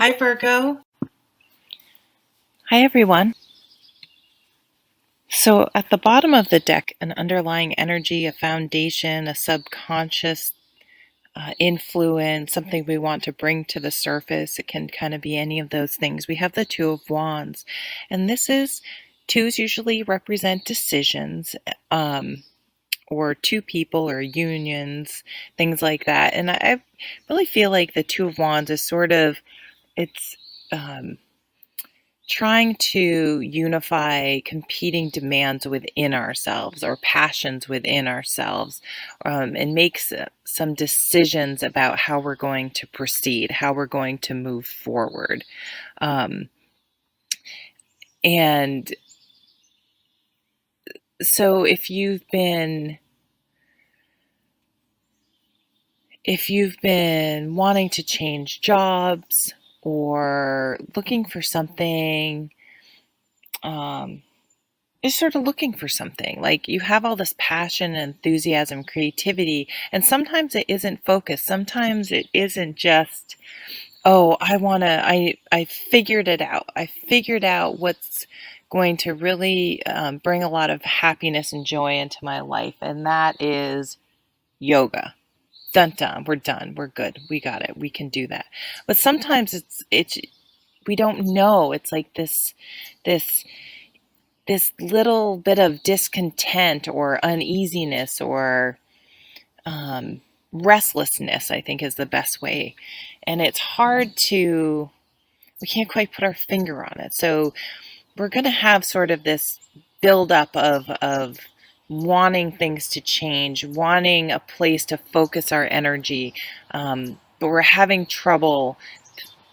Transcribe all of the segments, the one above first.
Hi, Virgo. Hi, everyone. So, at the bottom of the deck, an underlying energy, a foundation, a subconscious influence, something we want to bring to the surface. It can kind of be any of those things. We have the Two of Wands, and twos usually represent decisions, or two people or unions, things like that. And I really feel like the Two of Wands is it's. Um, trying to unify competing demands within ourselves or passions within ourselves, and make some decisions about how we're going to proceed, how we're going to move forward. Um, and so if you've been wanting to change jobs or looking for something, um, is sort of looking for something. Like you have all this passion, enthusiasm, creativity, and sometimes it isn't focused. Sometimes it isn't just, oh, I figured it out. I figured out what's going to really bring a lot of happiness and joy into my life, and that is yoga. Dun dun, we're done. We're good. We got it. We can do that. But sometimes it's we don't know. It's like this this little bit of discontent or uneasiness or um, restlessness, I think is the best way. And it's hard to, we can't quite put our finger on it. So we're going to have sort of this buildup of wanting things to change, wanting a place to focus our energy. But we're having trouble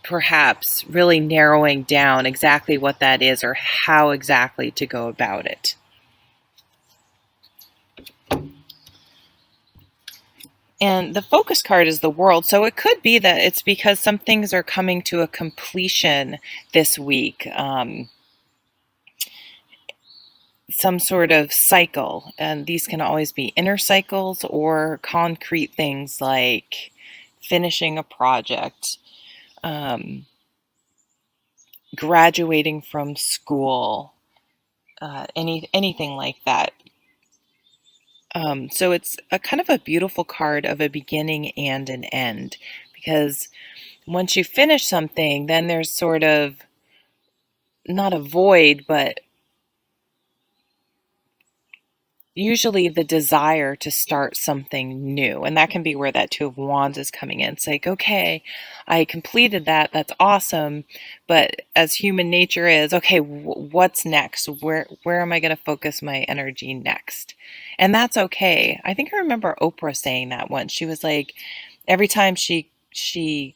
perhaps really narrowing down exactly what that is or how exactly to go about it. And the focus card is the world. So it could be that it's because some things are coming to a completion this week, some sort of cycle. And these can always be inner cycles or concrete things like finishing a project, um, graduating from school, anything like that. So it's a kind of a beautiful card of a beginning and an end, because once you finish something, then there's sort of not a void, but usually the desire to start something new. And that can be where that Two of Wands is coming in. It's like, okay, I completed that. That's awesome. But as human nature is, okay, what's next? Where am I going to focus my energy next? And that's okay. I think I remember Oprah saying that once. She was like, every time she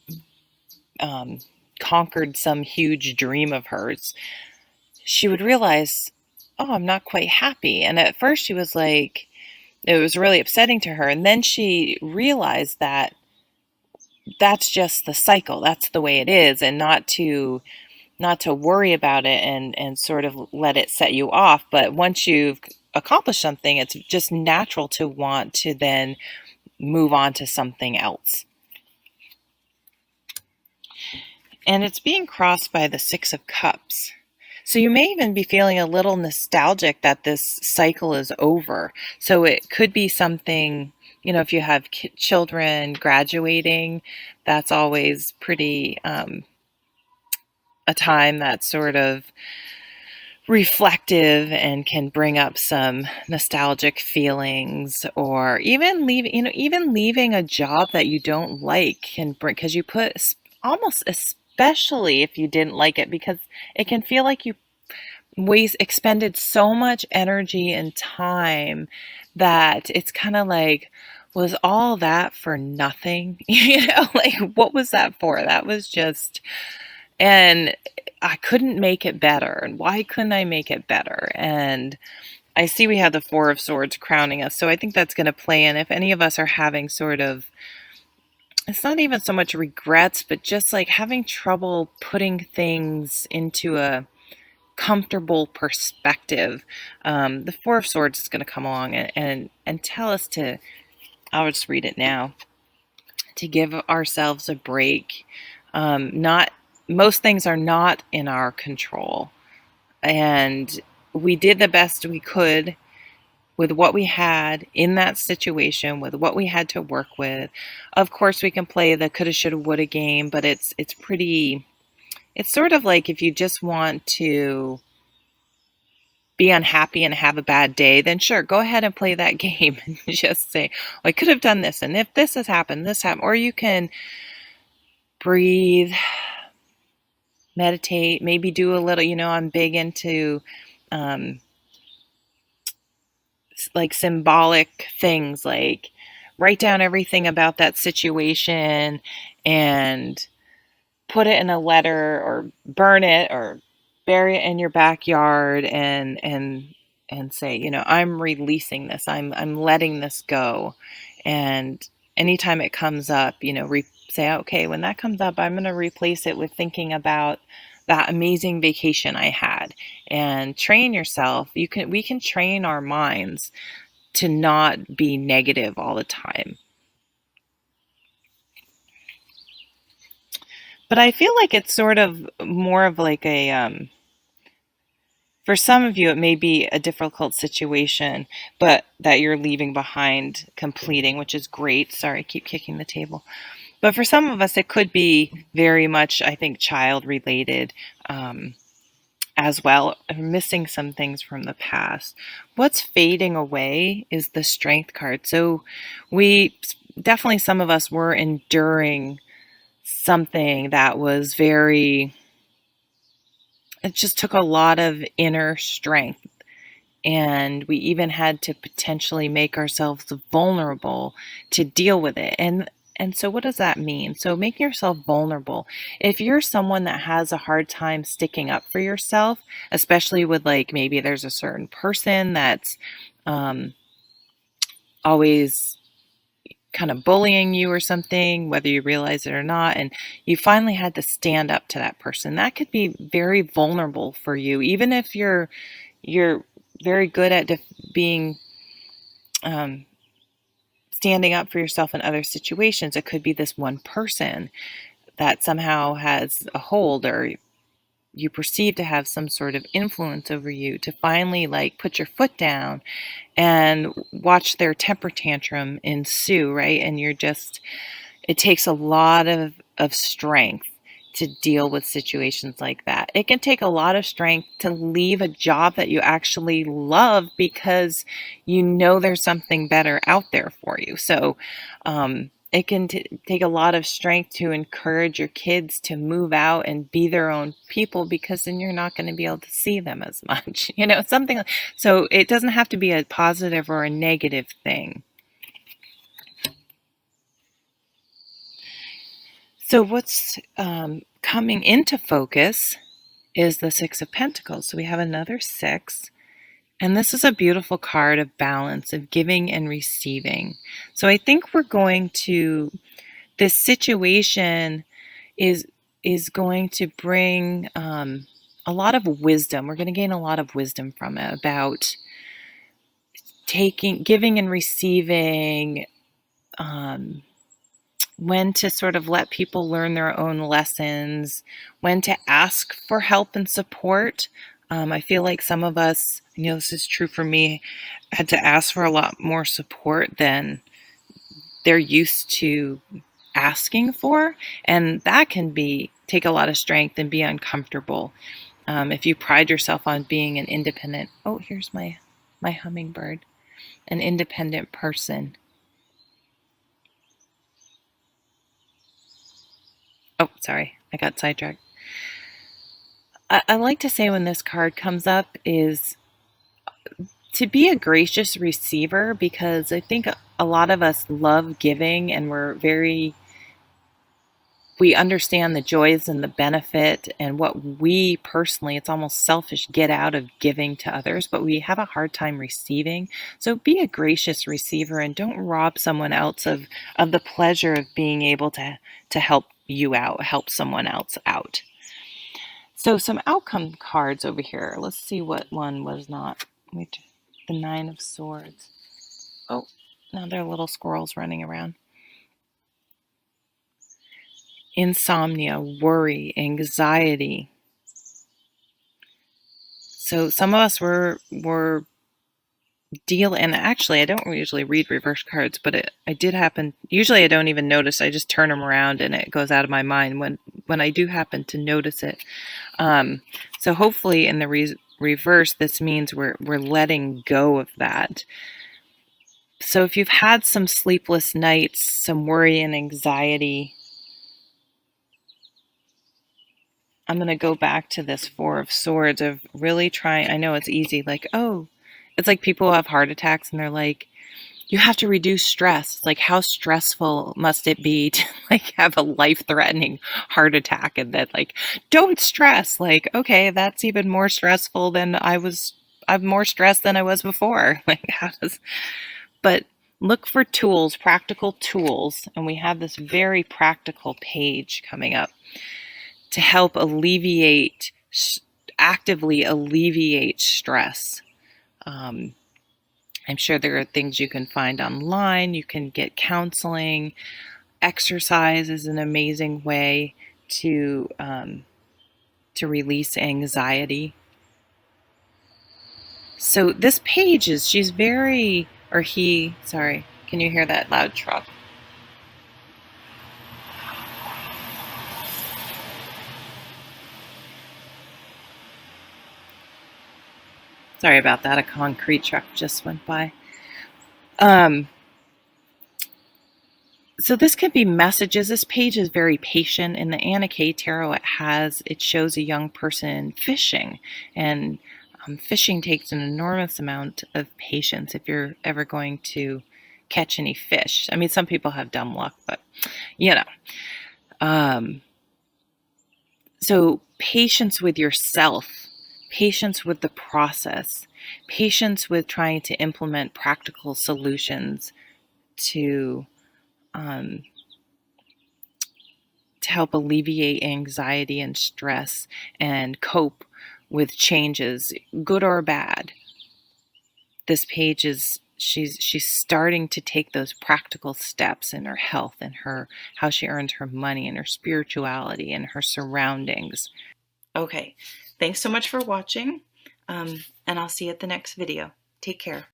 um, conquered some huge dream of hers, she would realize, oh, I'm not quite happy. And at first she was like, it was really upsetting to her. And then she realized that that's just the cycle. That's the way it is. And not to worry about it and sort of let it set you off. But once you've accomplished something, it's just natural to want to then move on to something else. And it's being crossed by the Six of Cups. So you may even be feeling a little nostalgic that this cycle is over. So it could be something, if you have children graduating, that's always pretty, a time that's sort of reflective and can bring up some nostalgic feelings, or even leaving a job that you don't like can bring, because you put, almost especially if you didn't like it, because it can feel like you expended so much energy and time that it's kind of like, was all that for nothing? Like, what was that for? That was just, and I couldn't make it better. And why couldn't I make it better? And I see we have the Four of Swords crowning us. So I think that's going to play in if any of us are having sort of, it's not even so much regrets, but just like having trouble putting things into a comfortable perspective. The Four of Swords is going to come along and tell us to, I'll just read it now, to give ourselves a break, not most things are not in our control. And we did the best we could with what we had in that situation, with what we had to work with. Of course, we can play the coulda, shoulda, woulda game, but it's sort of like if you just want to be unhappy and have a bad day, then sure, go ahead and play that game and just say, well, I could have done this, and if this has happened, this happened. Or you can breathe, meditate, maybe do a little, I'm big into um, like symbolic things, like write down everything about that situation and put it in a letter or burn it or bury it in your backyard and say, I'm releasing this. I'm letting this go. And anytime it comes up, say, okay, when that comes up, I'm going to replace it with thinking about that amazing vacation I had. And train yourself. We can train our minds to not be negative all the time. But I feel like it's sort of more of like for some of you, it may be a difficult situation, but that you're leaving behind completing, which is great. Sorry, I keep kicking the table. But for some of us, it could be very much, I think, child related as well, missing some things from the past. What's fading away is the strength card. So we definitely, some of us were enduring something that was it just took a lot of inner strength. And we even had to potentially make ourselves vulnerable to deal with it. And so what does that mean? So making yourself vulnerable. If you're someone that has a hard time sticking up for yourself, especially with like maybe there's a certain person that's um, always kind of bullying you or something, whether you realize it or not, and you finally had to stand up to that person, that could be very vulnerable for you. Even if you're very good at being um, standing up for yourself in other situations, it could be this one person that somehow has a hold or you perceive to have some sort of influence over you, to finally like put your foot down and watch their temper tantrum ensue, right? And it takes a lot of strength to deal with situations like that. It can take a lot of strength to leave a job that you actually love because there's something better out there for you. So it can take a lot of strength to encourage your kids to move out and be their own people, because then you're not going to be able to see them as much, something. So it doesn't have to be a positive or a negative thing. So what's coming into focus is the Six of Pentacles. So we have another six, and this is a beautiful card of balance, of giving and receiving. So I think this situation is going to bring a lot of wisdom. We're going to gain a lot of wisdom from it about giving and receiving, when to sort of let people learn their own lessons, when to ask for help and support. I feel like some of us, this is true for me, had to ask for a lot more support than they're used to asking for. And that can take a lot of strength and be uncomfortable. If you pride yourself on being an independent, oh, here's my hummingbird, an independent person. Oh, sorry, I got sidetracked. I like to say when this card comes up is to be a gracious receiver, because I think a lot of us love giving and we understand the joys and the benefit and what we personally, it's almost selfish, get out of giving to others, but we have a hard time receiving. So be a gracious receiver and don't rob someone else of the pleasure of being able to help you out, help someone else out. So some outcome cards over here. Let's see what one was not. Wait, the Nine of Swords. Oh, now there are little squirrels running around. insomnia, worry, anxiety. So some of us were and actually I don't usually read reverse cards, but I did happen. Usually I don't even notice. I just turn them around and it goes out of my mind when I do happen to notice it. So hopefully in the reverse, this means we're letting go of that. So if you've had some sleepless nights, some worry and anxiety, I'm going to go back to this Four of Swords of really trying. I know it's easy, like, oh, it's like people who have heart attacks and they're like, you have to reduce stress. Like, how stressful must it be to like have a life-threatening heart attack? And then like, don't stress. Like, okay, that's even more stressful than I'm more stressed than I was before. Like, but look for tools, practical tools. And we have this very practical page coming up to help actively alleviate stress. I'm sure there are things you can find online. You can get counseling. Exercise is an amazing way to release anxiety. So this page is, she's very, or he, sorry, can you hear that loud truck? Sorry about that. A concrete truck just went by. So this could be messages. This page is very patient. In the Anna K Tarot, it shows a young person fishing, and fishing takes an enormous amount of patience if you're ever going to catch any fish. I mean, some people have dumb luck, but you know. So patience with yourself, patience with the process, patience with trying to implement practical solutions to help alleviate anxiety and stress and cope with changes, good or bad. This page is she's starting to take those practical steps in her health and her how she earns her money and her spirituality and her surroundings. Okay, thanks so much for watching, and I'll see you at the next video. Take care.